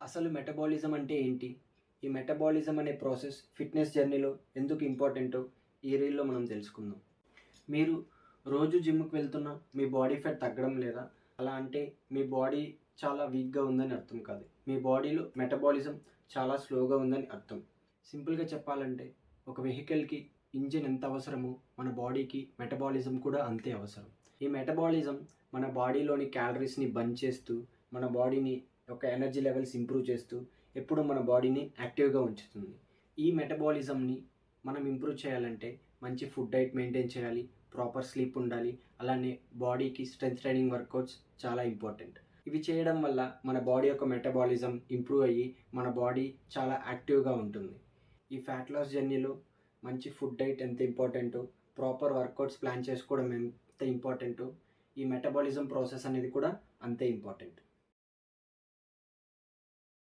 అసలు మెటబాలిజం అంటే ఏంటి? ఈ మెటబాలిజం అనే ప్రాసెస్ ఫిట్‌నెస్ జర్నీలో ఎందుకు ఇంపార్టెంటో ఈ రీల్‌లో మనం తెలుసుకుందాం. మీరు రోజు జిమ్‌కి వెళ్తున్నా మీ బాడీ ఫాట్ తగ్గడం లేదా? అలా అంటే మీ బాడీ చాలా వీక్‌గా ఉందని అర్థం కాదు. మీ బాడీలో మెటబాలిజం చాలా స్లోగా ఉందని అర్థం. సింపుల్‌గా చెప్పాలంటే ఒక వెహికల్‌కి ఇంజిన్ ఎంత అవసరమో మన బాడీకి మెటబాలిజం కూడా అంతే అవసరం. ఈ మెటబాలిజం మన బాడీలోని క్యాలరీస్‌ని బర్న్ చేస్తూ మన బాడీని ఒక ఎనర్జీ లెవెల్స్ ఇంప్రూవ్ చేస్తూ ఎప్పుడూ మన బాడీని యాక్టివ్‌గా ఉంచుతుంది. ఈ మెటబాలిజంని మనం ఇంప్రూవ్ చేయాలంటే మంచి ఫుడ్ డైట్ మెయింటైన్ చేయాలి, ప్రాపర్ స్లీప్ ఉండాలి, అలానే బాడీకి స్ట్రెంత్ ట్రైనింగ్ వర్కౌట్స్ చాలా ఇంపార్టెంట్. ఇవి చేయడం వల్ల మన బాడీ యొక్క మెటబాలిజం ఇంప్రూవ్ అయ్యి మన బాడీ చాలా యాక్టివ్‌గా ఉంటుంది. ఈ ఫ్యాట్ లాస్ జర్నీలో మంచి ఫుడ్ డైట్ ఎంత ఇంపార్టెంటో, ప్రాపర్ వర్కౌట్స్ ప్లాన్ చేసుకోవడం ఎంత ఇంపార్టెంటో, ఈ మెటబాలిజం ప్రాసెస్ అనేది కూడా అంతే ఇంపార్టెంట్.